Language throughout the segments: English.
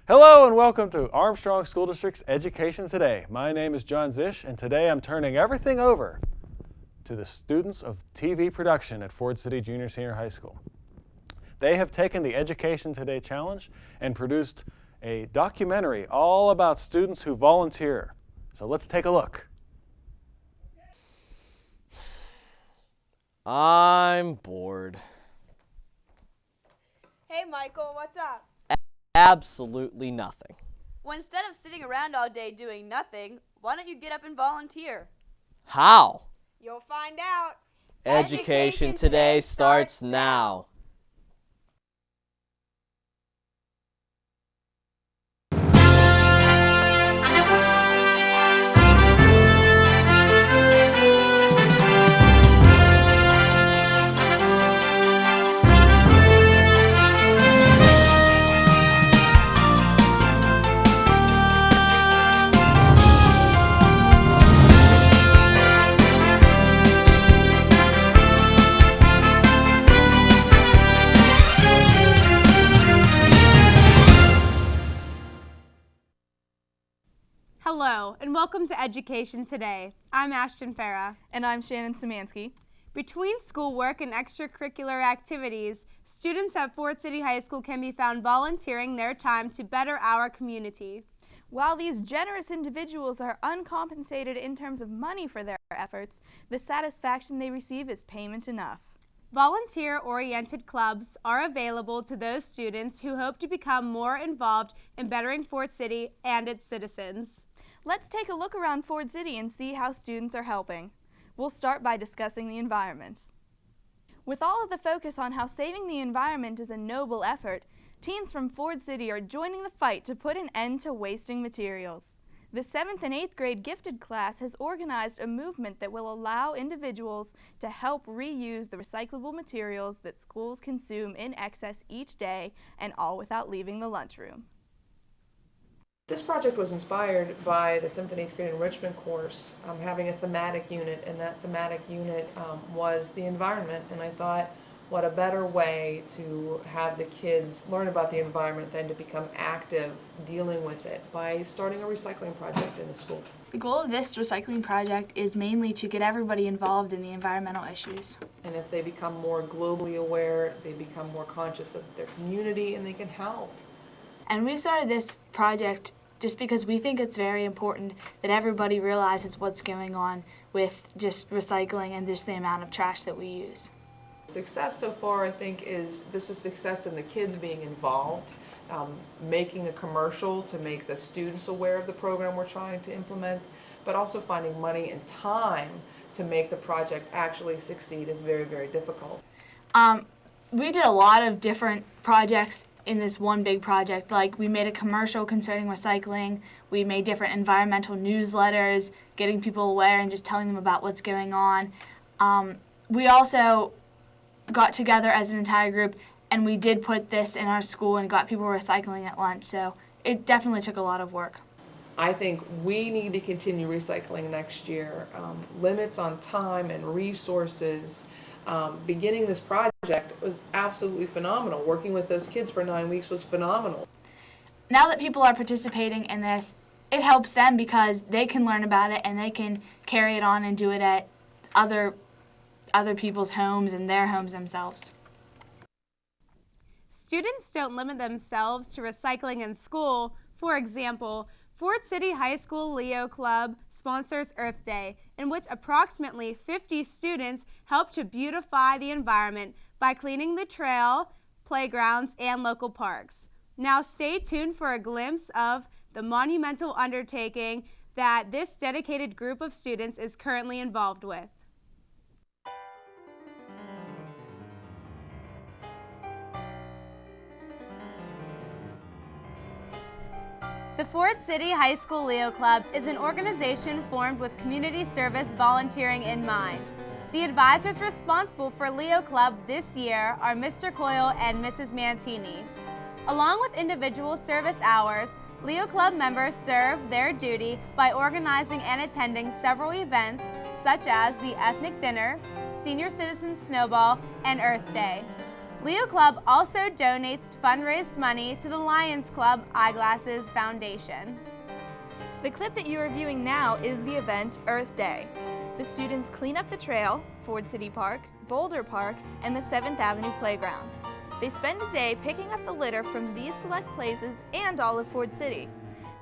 Hello and welcome to Armstrong School District's Education Today. My name is John Zish, and today I'm turning everything over to the students of TV production at Ford City Junior Senior High School. They have taken the Education Today challenge and produced a documentary all about students who volunteer. So let's take a look. I'm bored. Hey Michael, what's up? Absolutely nothing. Well, instead of sitting around all day doing nothing, why don't you get up and volunteer? How? You'll find out. Education Today starts now. Hello, and welcome to Education Today. I'm Ashton Farah. And I'm Shannon Szymanski. Between schoolwork and extracurricular activities, students at Ford City High School can be found volunteering their time to better our community. While these generous individuals are uncompensated in terms of money for their efforts, the satisfaction they receive is payment enough. Volunteer-oriented clubs are available to those students who hope to become more involved in bettering Ford City and its citizens. Let's take a look around Ford City and see how students are helping. We'll start by discussing the environment. With all of the focus on how saving the environment is a noble effort, teens from Ford City are joining the fight to put an end to wasting materials. The 7th and 8th grade gifted class has organized a movement that will allow individuals to help reuse the recyclable materials that schools consume in excess each day, and all without leaving the lunchroom. This project was inspired by the 7th and 8th grade enrichment course, having a thematic unit, and that thematic unit was the environment. And I thought, what a better way to have the kids learn about the environment than to become active dealing with it by starting a recycling project in the school. The goal of this recycling project is mainly to get everybody involved in the environmental issues. And if they become more globally aware, they become more conscious of their community and they can help. And we started this project just because we think it's very important that everybody realizes what's going on with just recycling and just the amount of trash that we use. Success so far, I think, is this is success in the kids being involved, making a commercial to make the students aware of the program we're trying to implement, but also finding money and time to make the project actually succeed is very, very difficult. We did a lot of different projects in this one big project. Like, we made a commercial concerning recycling, we made different environmental newsletters, getting people aware and just telling them about what's going on. We also got together as an entire group and we did put this in our school and got people recycling at lunch, so it definitely took a lot of work. I think we need to continue recycling next year. Limits on time and resources. Beginning this project was absolutely phenomenal. Working with those kids for 9 weeks was phenomenal. Now that people are participating in this, it helps them because they can learn about it and they can carry it on and do it at other people's homes and their homes themselves. Students don't limit themselves to recycling in school. For example, Ford City High School Leo Club sponsors Earth Day, in which approximately 50 students help to beautify the environment by cleaning the trail, playgrounds, and local parks. Now stay tuned for a glimpse of the monumental undertaking that this dedicated group of students is currently involved with. The Ford City High School Leo Club is an organization formed with community service volunteering in mind. The advisors responsible for Leo Club this year are Mr. Coyle and Mrs. Mantini. Along with individual service hours, Leo Club members serve their duty by organizing and attending several events such as the Ethnic Dinner, Senior Citizen Snowball, and Earth Day. Leo Club also donates to fundraise money to the Lions Club Eyeglasses Foundation. The clip that you are viewing now is the event Earth Day. The students clean up the trail, Ford City Park, Boulder Park, and the 7th Avenue Playground. They spend a day picking up the litter from these select places and all of Ford City.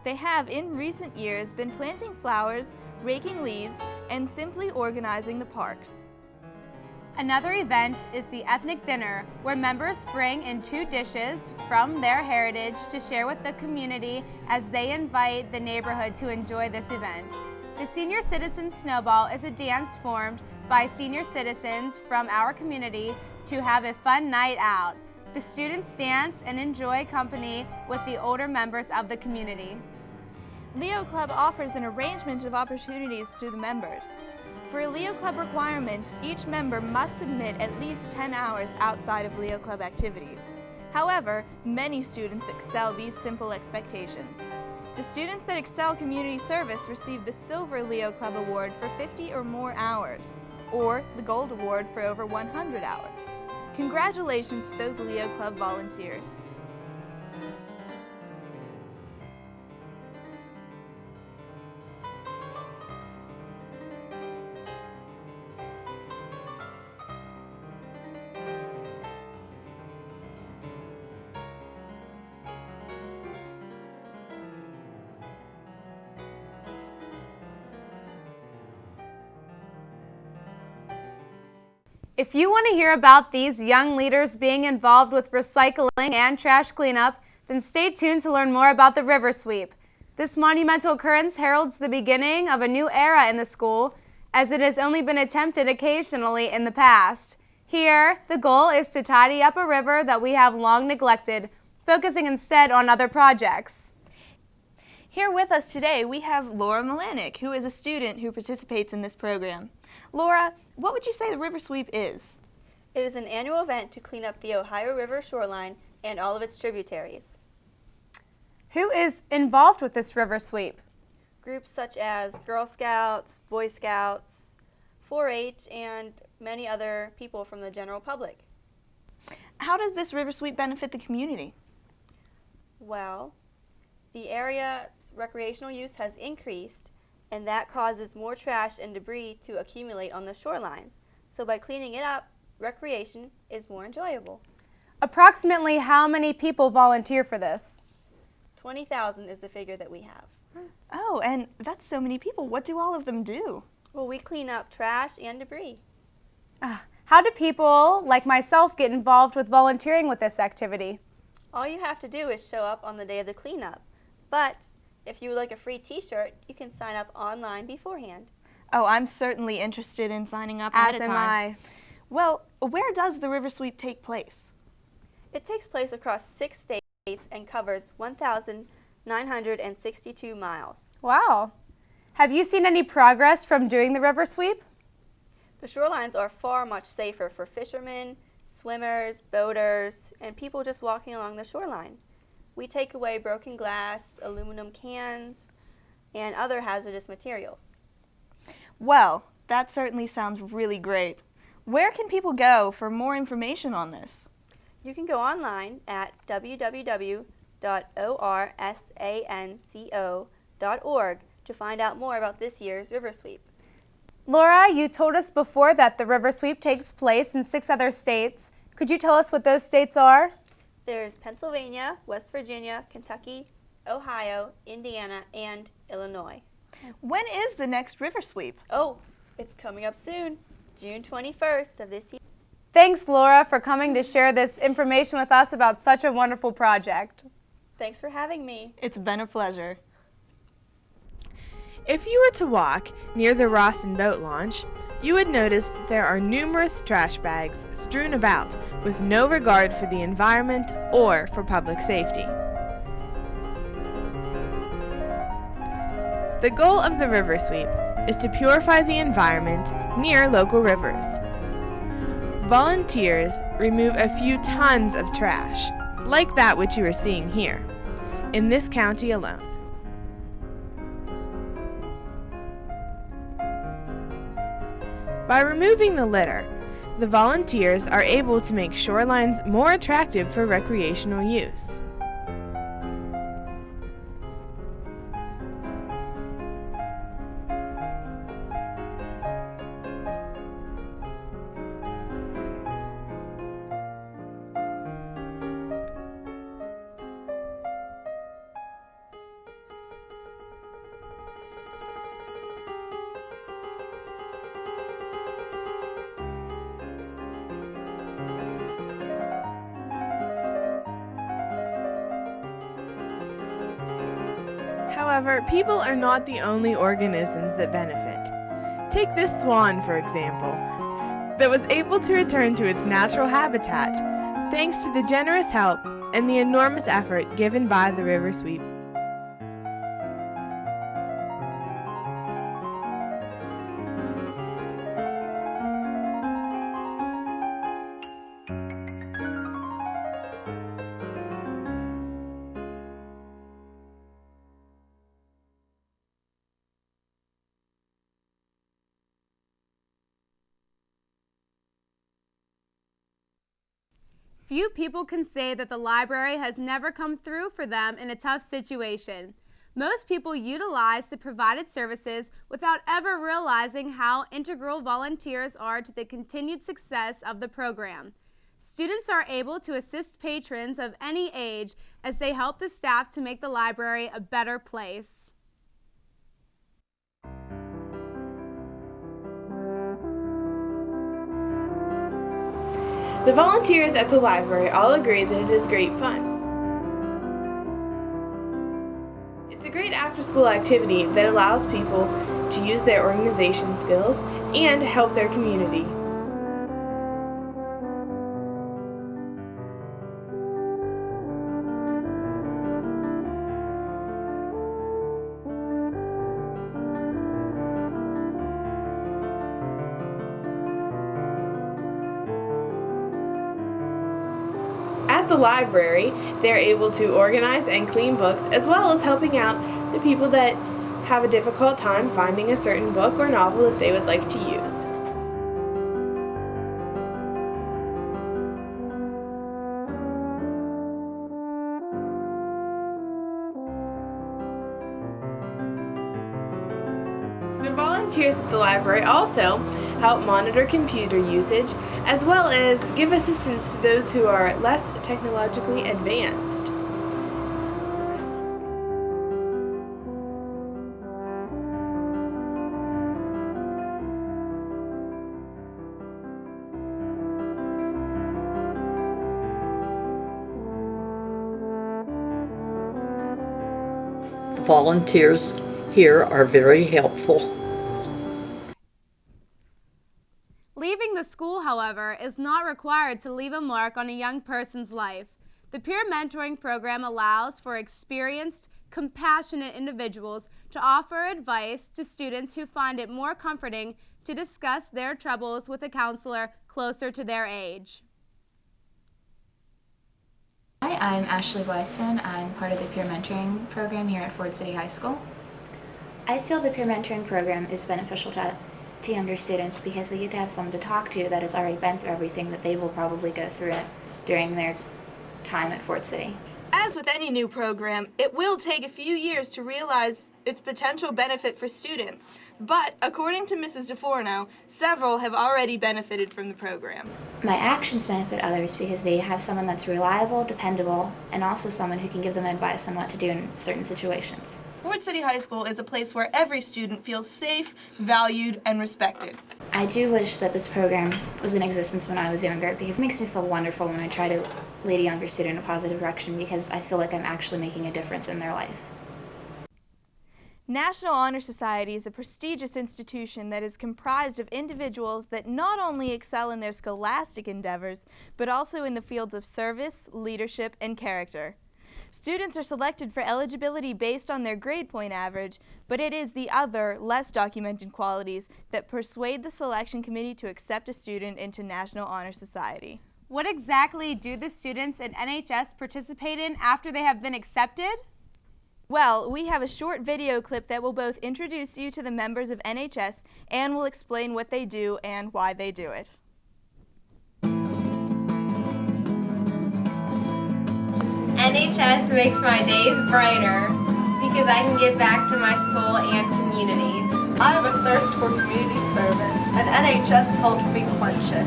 They have, in recent years, been planting flowers, raking leaves, and simply organizing the parks. Another event is the Ethnic Dinner, where members bring in 2 dishes from their heritage to share with the community as they invite the neighborhood to enjoy this event. The Senior Citizen Snowball is a dance formed by senior citizens from our community to have a fun night out. The students dance and enjoy company with the older members of the community. Leo Club offers an arrangement of opportunities to the members. For a Leo Club requirement, each member must submit at least 10 hours outside of Leo Club activities. However, many students excel these simple expectations. The students that excel community service receive the Silver Leo Club Award for 50 or more hours, or the Gold Award for over 100 hours. Congratulations to those Leo Club volunteers. If you want to hear about these young leaders being involved with recycling and trash cleanup, then stay tuned to learn more about the River Sweep. This monumental occurrence heralds the beginning of a new era in the school, as it has only been attempted occasionally in the past. Here, the goal is to tidy up a river that we have long neglected, focusing instead on other projects. Here with us today, we have Laura Melanik, who is a student who participates in this program. Laura, what would you say the River Sweep is? It is an annual event to clean up the Ohio River shoreline and all of its tributaries. Who is involved with this River Sweep? Groups such as Girl Scouts, Boy Scouts, 4-H, and many other people from the general public. How does this River Sweep benefit the community? Well, the area's recreational use has increased, and that causes more trash and debris to accumulate on the shorelines. So by cleaning it up, recreation is more enjoyable. Approximately how many people volunteer for this? 20,000 is the figure that we have. Oh, and that's so many people. What do all of them do? Well, we clean up trash and debris. How do people like myself get involved with volunteering with this activity? All you have to do is show up on the day of the cleanup. But if you would like a free t-shirt, you can sign up online beforehand. Oh, I'm certainly interested in signing up ahead of time. As am I. Well, where does the River Sweep take place? It takes place across 6 states and covers 1,962 miles. Wow. Have you seen any progress from doing the River Sweep? The shorelines are far much safer for fishermen, swimmers, boaters, and people just walking along the shoreline. We take away broken glass, aluminum cans, and other hazardous materials. Well, that certainly sounds really great. Where can people go for more information on this? You can go online at www.orsanco.org to find out more about this year's River Sweep. Laura, you told us before that the River Sweep takes place in 6 other states. Could you tell us what those states are? There's Pennsylvania, West Virginia, Kentucky, Ohio, Indiana, and Illinois. When is the next River Sweep? Oh, it's coming up soon, June 21st of this year. Thanks, Laura, for coming to share this information with us about such a wonderful project. Thanks for having me. It's been a pleasure. If you were to walk near the Roston boat launch, you would notice that there are numerous trash bags strewn about with no regard for the environment or for public safety. The goal of the River Sweep is to purify the environment near local rivers. Volunteers remove a few tons of trash, like that which you are seeing here, in this county alone. By removing the litter, The volunteers are able to make shorelines more attractive for recreational use. However, people are not the only organisms that benefit. Take this swan, for example, that was able to return to its natural habitat thanks to the generous help and the enormous effort given by the river sweep. Few people can say that the library has never come through for them in a tough situation. Most people utilize the provided services without ever realizing how integral volunteers are to the continued success of the program. Students are able to assist patrons of any age as they help the staff to make the library a better place. The volunteers at the library all agree that it is great fun. It's a great after-school activity that allows people to use their organization skills and help their community. At the library, they're able to organize and clean books, as well as helping out the people that have a difficult time finding a certain book or novel that they would like to use. The volunteers at the library also help monitor computer usage, as well as give assistance to those who are less technologically advanced. The volunteers here are very helpful. Leaving the school, however, is not required to leave a mark on a young person's life. The peer mentoring program allows for experienced, compassionate individuals to offer advice to students who find it more comforting to discuss their troubles with a counselor closer to their age. Hi, I'm Ashley Blyson. I'm part of the peer mentoring program here at Ford City High School. I feel the peer mentoring program is beneficial to younger students because they get to have someone to talk to that has already been through everything that they will probably go through it during their time at Ford City. As with any new program, it will take a few years to realize its potential benefit for students. But according to Mrs. DeForno, several have already benefited from the program. My actions benefit others because they have someone that's reliable, dependable, and also someone who can give them advice on what to do in certain situations. Ford City High School is a place where every student feels safe, valued, and respected. I do wish that this program was in existence when I was younger because it makes me feel wonderful when I try to lead a younger student in a positive direction because I feel like I'm actually making a difference in their life. National Honor Society is a prestigious institution that is comprised of individuals that not only excel in their scholastic endeavors, but also in the fields of service, leadership, and character. Students are selected for eligibility based on their grade point average, but it is the other, less documented qualities that persuade the selection committee to accept a student into National Honor Society. What exactly do the students in NHS participate in after they have been accepted? Well, we have a short video clip that will both introduce you to the members of NHS and will explain what they do and why they do it. NHS makes my days brighter because I can get back to my school and community. I have a thirst for community service, and NHS helped me quench it.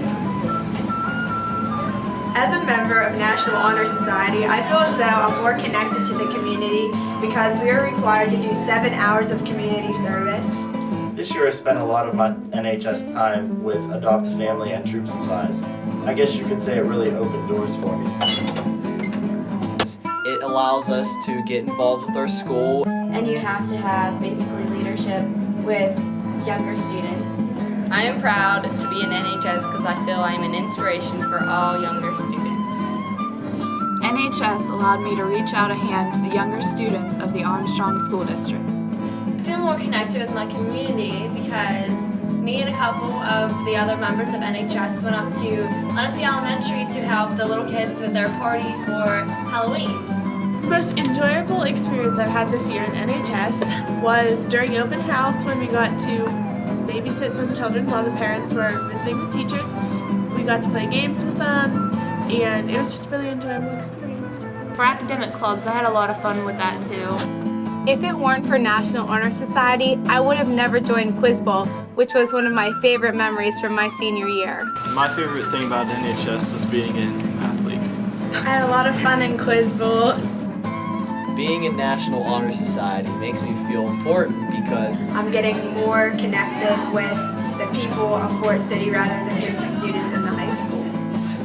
As a member of National Honor Society, I feel as though I'm more connected to the community because we are required to do 7 hours of community service. This year I spent a lot of my NHS time with Adopt a Family and Troop Supplies. I guess you could say it really opened doors for me. It allows us to get involved with our school. And you have to have basically leadership with younger students. I am proud to be in NHS because I feel I am an inspiration for all younger students. NHS allowed me to reach out a hand to the younger students of the Armstrong School District. I feel more connected with my community because me and a couple of the other members of NHS went up to Lenape Elementary to help the little kids with their party for Halloween. The most enjoyable experience I've had this year in NHS was during open house when we got to babysit some children while the parents were visiting the teachers. We got to play games with them, and it was just a really enjoyable experience. For academic clubs, I had a lot of fun with that too. If it weren't for National Honor Society, I would have never joined Quiz Bowl, which was one of my favorite memories from my senior year. My favorite thing about NHS was being in Math League. I had a lot of fun in Quiz Bowl. Being in National Honor Society makes me feel important because I'm getting more connected with the people of Fort City rather than just the students in the high school.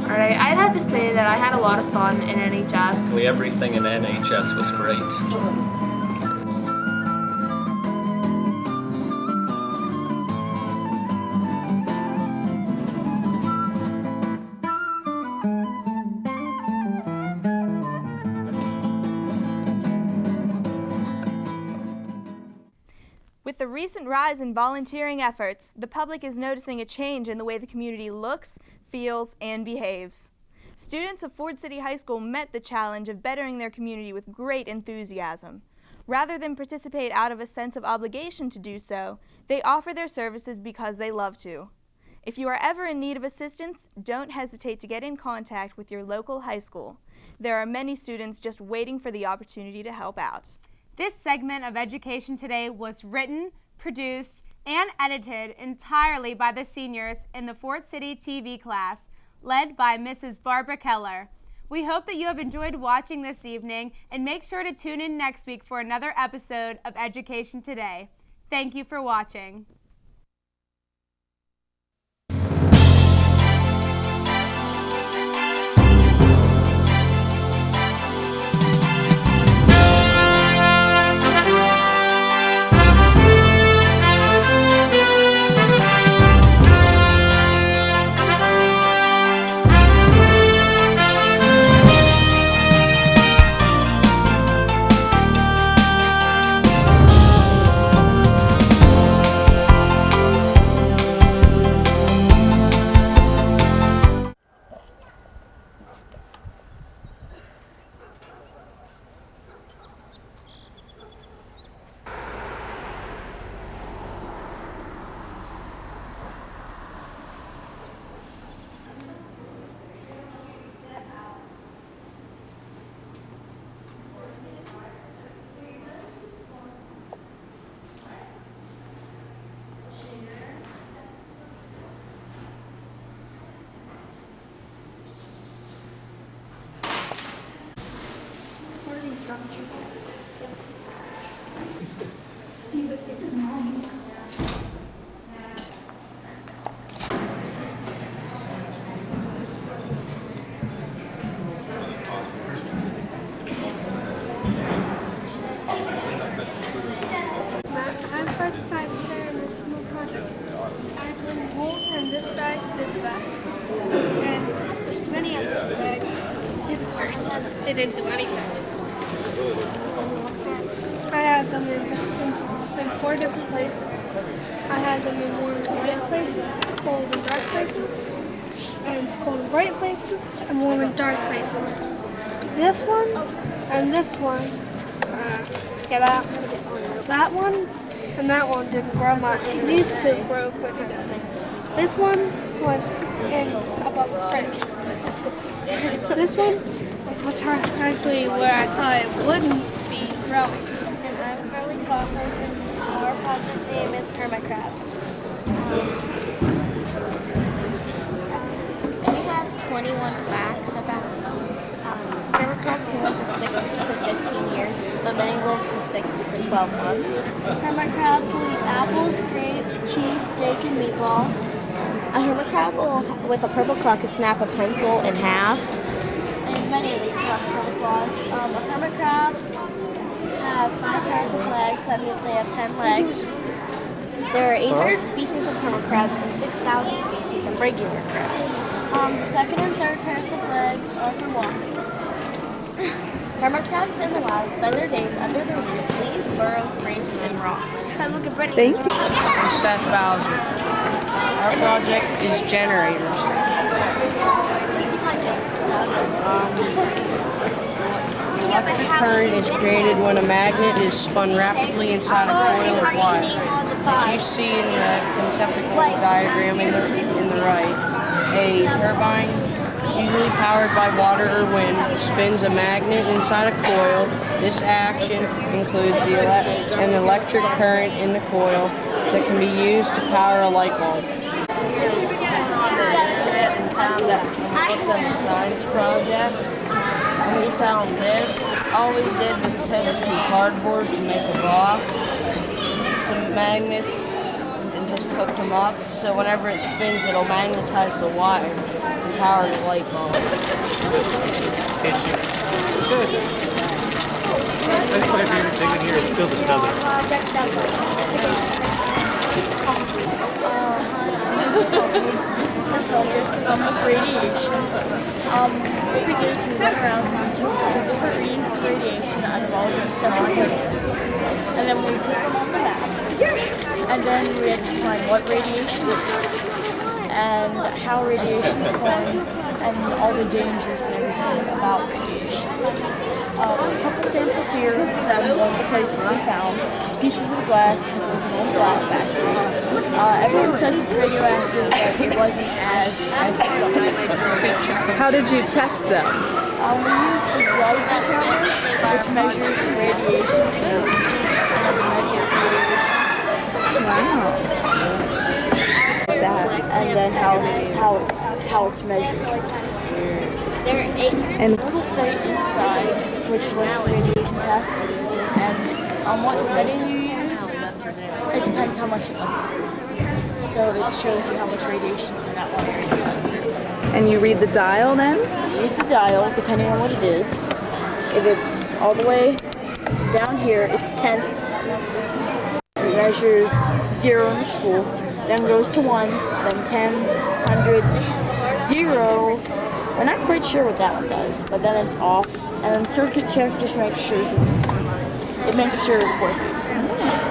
Alright, I'd have to say that I had a lot of fun in NHS. Everything in NHS was great. With the recent rise in volunteering efforts, the public is noticing a change in the way the community looks, feels, and behaves. Students of Ford City High School met the challenge of bettering their community with great enthusiasm. Rather than participate out of a sense of obligation to do so, they offer their services because they love to. If you are ever in need of assistance, don't hesitate to get in contact with your local high school. There are many students just waiting for the opportunity to help out. This segment of Education Today was written, produced, and edited entirely by the seniors in the Fort City TV class, led by Mrs. Barbara Keller. We hope that you have enjoyed watching this evening, and make sure to tune in next week for another episode of Education Today. Thank you for watching. See, look, this is mine. I'm part of the science fair and this is my project. I put Walt and this bag did the best. And many of these bags did the worst. They didn't do anything. And I had them in 4 different places. I had them in warm and quiet places, cold and dark places, and cold and bright places, and warm and dark places. This one and this one, that one and that one didn't grow much. These two grow pretty good. This one was in above the fridge. This one It's hardly where I thought it wouldn't be growing. And I'm Carly Crawford, and our project name is hermit crabs. We have 21 facts about hermit crabs can live to 6 to 15 years, but many live to 6 to 12 months. Hermit crabs will eat apples, grapes, cheese, steak, and meatballs. A hermit crab with a purple claw could snap a pencil in half. And many of these have purple claws. A hermit crab have 5 pairs of legs. That means they have 10 legs. There are 800 species of hermit crabs and 6,000 species of regular crabs. The second and third pairs of legs are for walking. Hermit crabs in the wild spend their days under the roots, leaves, burrows, branches, and rocks. Look at Brittany. Thank you. I'm Seth Bowser. Our project is generators. Electric current is created when a magnet is spun rapidly inside a coil of wire. As you see in the conceptual diagram in the right, a turbine, usually powered by water or wind, spins a magnet inside a coil. This action includes an electric current in the coil that can be used to power a light bulb. And found that we looked at science projects, and we found this. All we did was take some cardboard to make a box, some magnets, and just hooked them up. So whenever it spins, it'll magnetize the wire and power the light bulb. That's whatever you're digging here is still the stubble. This is my project from radiation. What we do is we went around and took different readings of radiation out of all these 7 places. And then we put them on the map. And then we had to find what radiation is, and how radiation is formed, and all the dangers and everything about radiation. A couple samples here from one of the places we found. Pieces of glass, because it was an old glass factory. Everyone says it's radioactive, but it wasn't as How did you test them? we used the Gaussian camera, which measures the radiation in the regions, and then we measured the radiation. Wow. And then how it's measured. There are 8 little plate inside, which lets the radiation pass through. And on what setting you use, it depends how much it lets through. So it shows you how much radiation is in that one area. And you read the dial then? Read the dial, depending on what it is. If it's all the way down here, it's tenths. It measures 0 in the school, then goes to ones, then tens, hundreds, 0. We're not quite sure what that one does, but then it's off. And then circuit check just makes sure it's working.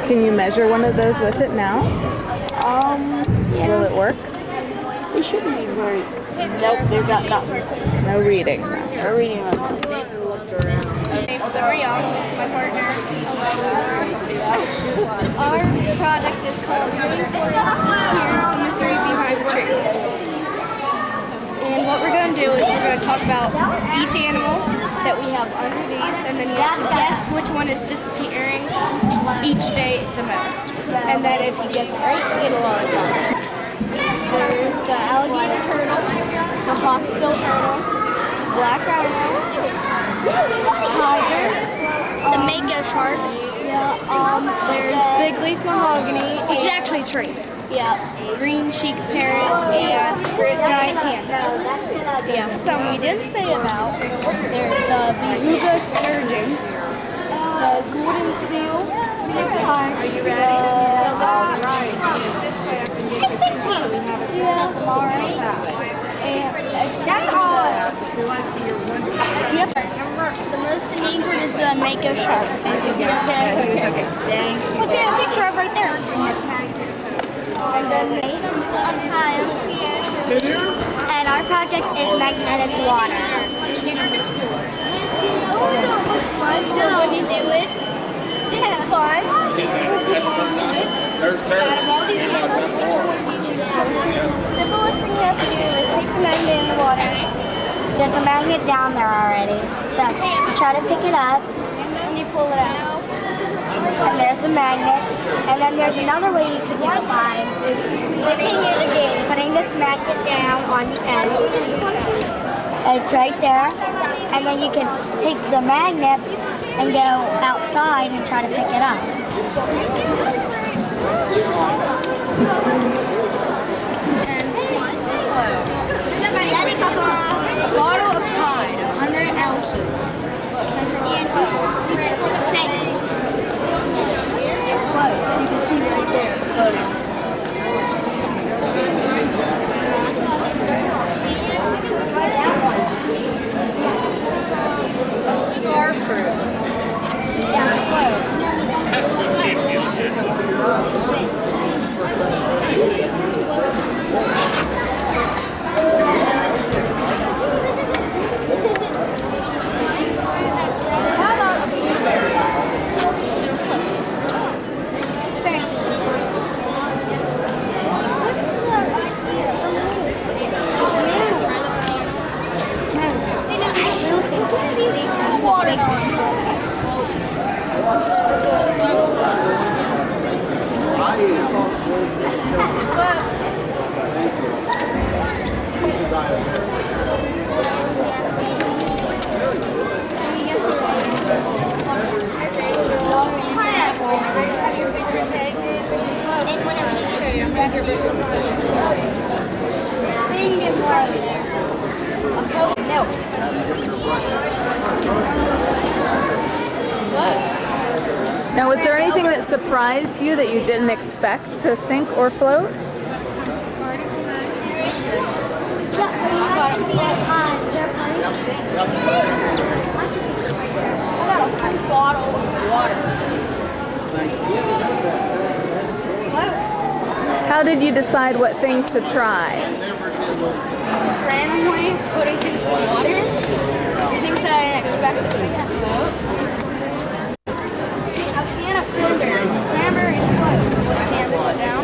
Can you measure one of those with it now? Yeah. Will it work? They shouldn't be very. Nope, they've got nothing. No reading. No reading on them. I'm Summer Young, my partner. Our project is called Rainforest Disappears, the Mystery Behind the Trees. And what we're going to do is we're going to talk about each animal that we have under these, and then you have to guess which one is disappearing each day the most. And then if you guess it right, you get a lollipop. There's the alligator turtle, the hawksbill turtle, black rhino, tiger, the mako shark. Yeah, there's big leaf mahogany, which is actually a tree. Yeah, green cheek parrot and giant panda. Yeah, some we didn't say about. There's the beluga sturgeon, the golden seal, the Are you ready? This way I have to make it picture so we have it. Because we want to see your one. Yep. Remember, the most endangered is the mako shark. Yeah. Okay. Thank you. What's the picture of right there? And then hi, I'm Sia. And our project is magnetic water. When you do it, it's fun. Out of all these simplest thing you have to do is take the magnet in the water, There's a magnet down there already. So you try to pick it up and you pull it out. And there's a magnet. And then there's another way you can do it by clicking it again, putting this magnet down on the edge. And it's right there. And then you can take the magnet and go outside and try to pick it up. A bottle of Tide, 100 ounces. Look, central it floats. You can see right there, floating. Star fruit. Central float. That's what How about a blueberry? Thanks. What's the idea? Now, was there anything that surprised you that you didn't expect to sink or float? I got a full bottle of water. How did you decide what things to try? Just randomly putting things in water. Things that I didn't expect to sink or float. A can of cranberries. Cranberries float. Put a can float down.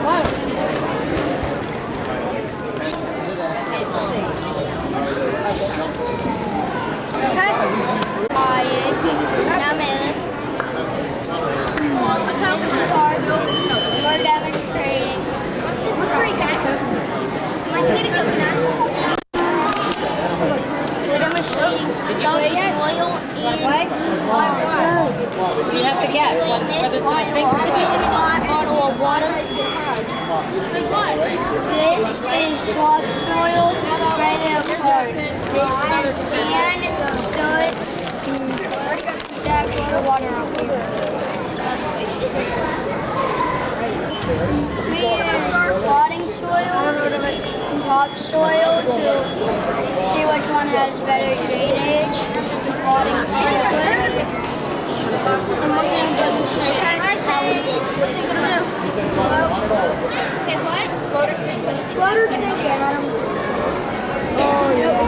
Float. It's safe. Okay? Now milk. A cup of card. We're demonstrating. This is pretty good. Want to get a coconut? We're demonstrating salty soil and you have to guess whether it's going to sink or not. Bottle of water. This is topsoil spread out hard. This is sand, soot, the extra water out here. We use potting soil and topsoil to see which one has better drainage. Potting soil. And we're going to demonstrate how we did. Okay, what? Float or sink? Float or sink, Adam. Oh, yeah.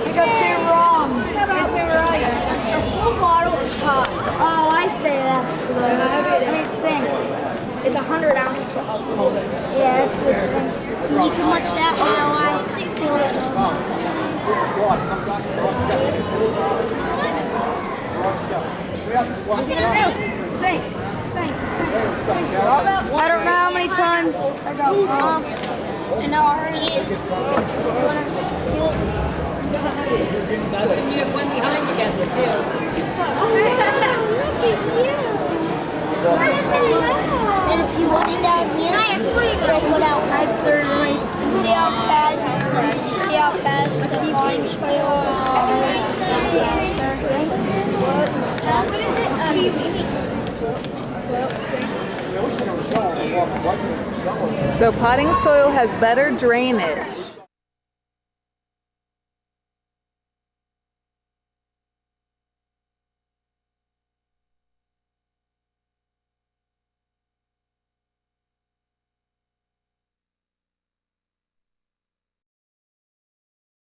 You got two wrong. A full bottle of Tide. Oh, I say that's float. I mean, sink. It's 100 ounces of alcohol. Yeah, it's the sink. You can watch that while I feel it. I don't know how many times I got wrong. And now I heard it. You have one behind you, guess it too. And if you watch down here, they'll put out 5:30. See how fast? Did you see how fast the potting soil was faster? What is it? So potting soil has better drainage.